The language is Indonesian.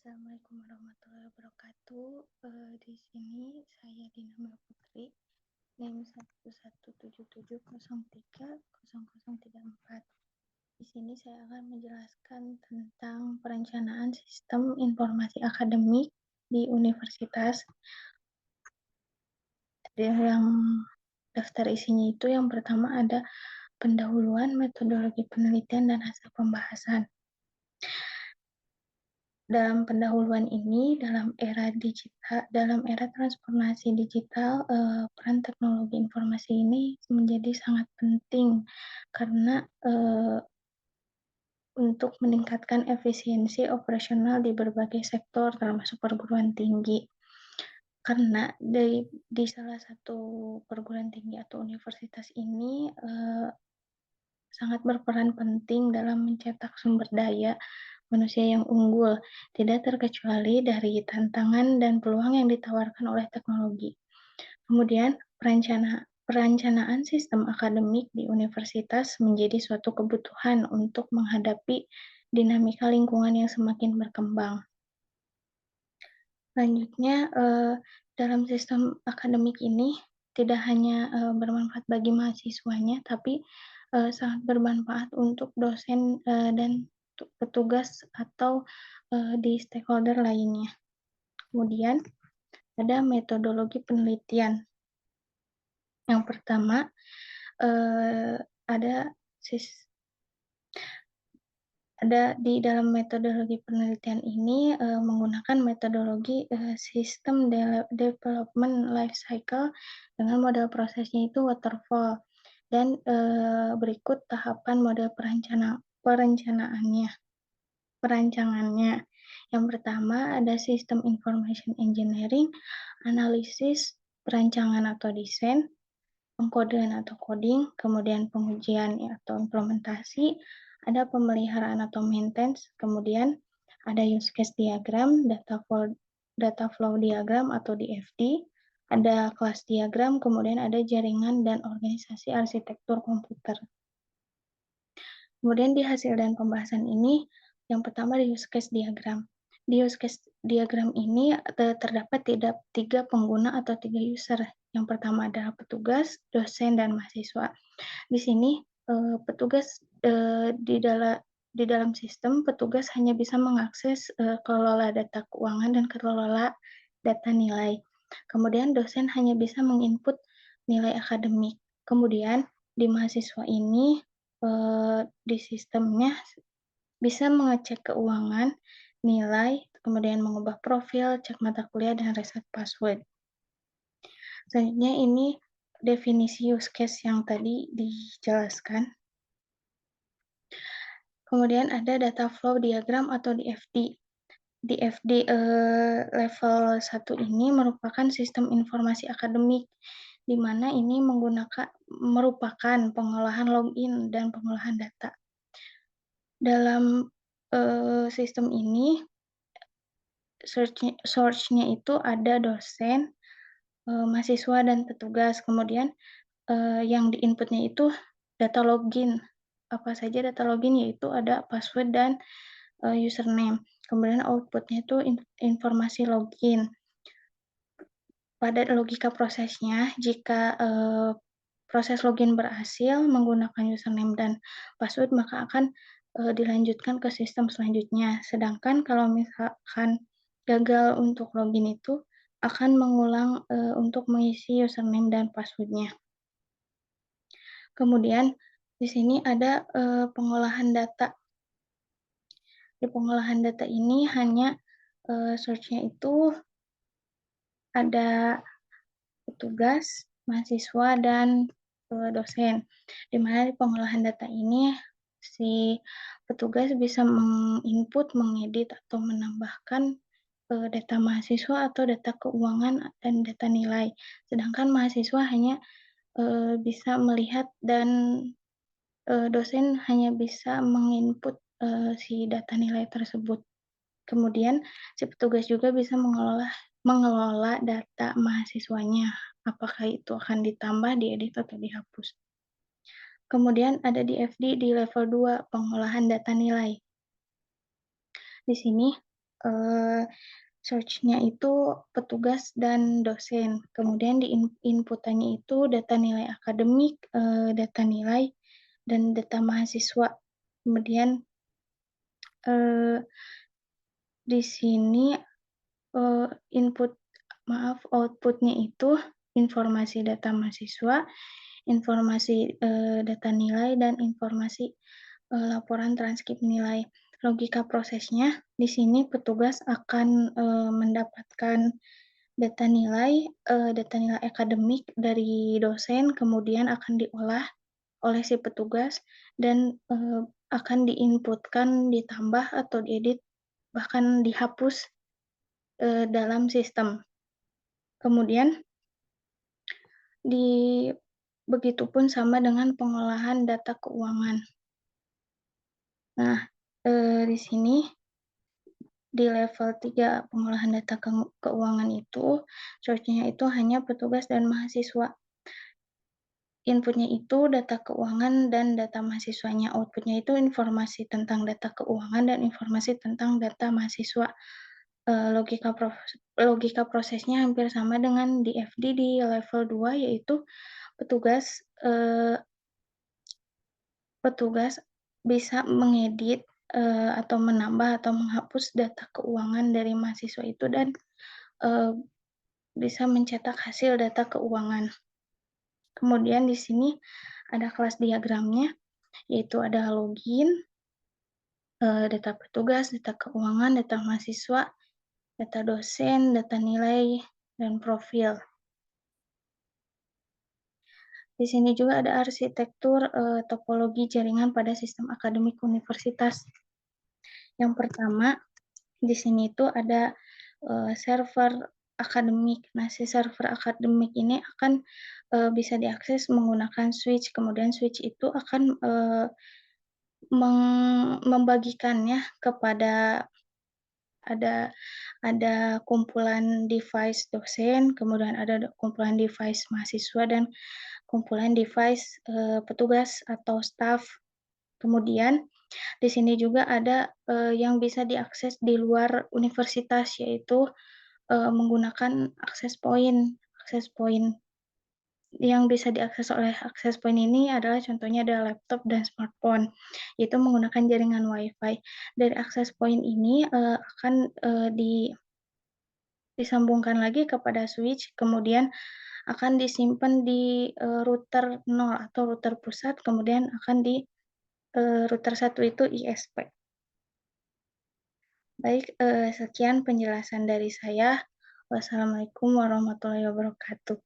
Assalamualaikum warahmatullahi wabarakatuh. Di sini saya Dina Putri, NIM 11770303034. Di sini saya akan menjelaskan tentang perencanaan sistem informasi akademik di universitas. Yang daftar isinya itu yang pertama ada pendahuluan, metodologi penelitian, dan hasil pembahasan. Dalam pendahuluan ini, dalam era transformasi digital, peran teknologi informasi ini menjadi sangat penting karena untuk meningkatkan efisiensi operasional di berbagai sektor, termasuk perguruan tinggi. Karena di salah satu perguruan tinggi atau universitas ini sangat berperan penting dalam mencetak sumber daya manusia yang unggul, tidak terkecuali dari tantangan dan peluang yang ditawarkan oleh teknologi. Kemudian, perencanaan sistem akademik di universitas menjadi suatu kebutuhan untuk menghadapi dinamika lingkungan yang semakin berkembang. Selanjutnya, dalam sistem akademik ini tidak hanya bermanfaat bagi mahasiswanya, tapi sangat bermanfaat untuk dosen dan petugas atau di stakeholder lainnya. Kemudian ada metodologi penelitian. Yang pertama ada di dalam metodologi penelitian ini menggunakan metodologi sistem development life cycle dengan model prosesnya itu waterfall dan berikut tahapan model perancangannya. Yang pertama ada sistem information engineering, analisis, perancangan atau desain, pengkodean atau coding, kemudian pengujian atau implementasi, ada pemeliharaan atau maintenance, kemudian ada use case diagram, data flow diagram atau DFD, ada kelas diagram, kemudian ada jaringan dan organisasi arsitektur komputer. Kemudian di hasil dan pembahasan ini, yang pertama di use case diagram. Di use case diagram ini terdapat tiga pengguna atau tiga user. Yang pertama adalah petugas, dosen, dan mahasiswa. Di sini petugas di dalam sistem, petugas hanya bisa mengakses kelola data keuangan dan kelola data nilai. Kemudian dosen hanya bisa menginput nilai akademik. Kemudian di mahasiswa ini di sistemnya bisa mengecek keuangan, nilai, kemudian mengubah profil, cek mata kuliah, dan reset password. Selanjutnya ini definisi use case yang tadi dijelaskan. Kemudian ada data flow diagram atau DFD. DFD level 1 ini merupakan sistem informasi akademik, di mana ini merupakan pengolahan login dan pengolahan data. Dalam sistem ini, source-nya itu ada dosen, mahasiswa, dan petugas. Kemudian yang di-inputnya itu data login. Apa saja data login, yaitu ada password dan username. Kemudian outputnya itu informasi login. Pada logika prosesnya, jika proses login berhasil menggunakan username dan password, maka akan dilanjutkan ke sistem selanjutnya. Sedangkan kalau misalkan gagal untuk login itu, akan mengulang untuk mengisi username dan passwordnya. Kemudian di sini ada pengolahan data. Di pengolahan data ini hanya source-nya itu ada petugas, mahasiswa, dan dosen. Di mana di pengolahan data ini si petugas bisa menginput, mengedit, atau menambahkan data mahasiswa atau data keuangan dan data nilai. Sedangkan mahasiswa hanya bisa melihat dan dosen hanya bisa menginput si data nilai tersebut. Kemudian si petugas juga bisa mengelola data mahasiswanya, apakah itu akan ditambah, diedit, atau dihapus. Kemudian ada DFD di level 2, pengolahan data nilai. Di sini eee, search-nya itu petugas dan dosen, kemudian di inputannya itu data nilai akademik, data nilai, dan data mahasiswa. Kemudian, eee, di sini, eee, input maaf, output-nya itu informasi data mahasiswa, informasi, data nilai, dan informasi, laporan transkrip nilai. Logika prosesnya, di sini petugas akan, mendapatkan data nilai akademik dari dosen, kemudian akan diolah oleh si petugas dan, akan diinputkan, ditambah atau diedit, bahkan dihapus, dalam sistem. Kemudian di begitupun sama dengan pengolahan data keuangan. Nah, di sini di level 3 pengolahan data keuangan itu, search-nya itu hanya petugas dan mahasiswa. Inputnya itu data keuangan dan data mahasiswanya, outputnya itu informasi tentang data keuangan dan informasi tentang data mahasiswa. Logika prosesnya hampir sama dengan di FD di level 2, yaitu petugas, eee, petugas bisa mengedit, atau menambah atau menghapus data keuangan dari mahasiswa itu dan, eee, bisa mencetak hasil data keuangan. Kemudian di sini ada kelas diagramnya, yaitu ada login, data petugas, data keuangan, data mahasiswa, data dosen, data nilai, dan profil. Di sini juga ada arsitektur, topologi jaringan pada sistem akademik universitas. Yang pertama, di sini itu ada, server akademik. Nah, si server akademik ini akan, bisa diakses menggunakan switch, kemudian switch itu akan, membagikannya kepada ada kumpulan device dosen, kemudian ada kumpulan device mahasiswa, dan kumpulan device, petugas atau staf. Kemudian di sini juga ada, yang bisa diakses di luar universitas, yaitu, menggunakan access point. Access point yang bisa diakses oleh access point ini adalah contohnya adalah laptop dan smartphone, yaitu menggunakan jaringan WiFi. Dari access point ini, akan, disambungkan lagi kepada switch, kemudian akan disimpan di, router 0 atau router pusat, kemudian akan di, router 1 itu ISP. Baik, sekian penjelasan dari saya. Wassalamualaikum warahmatullahi wabarakatuh.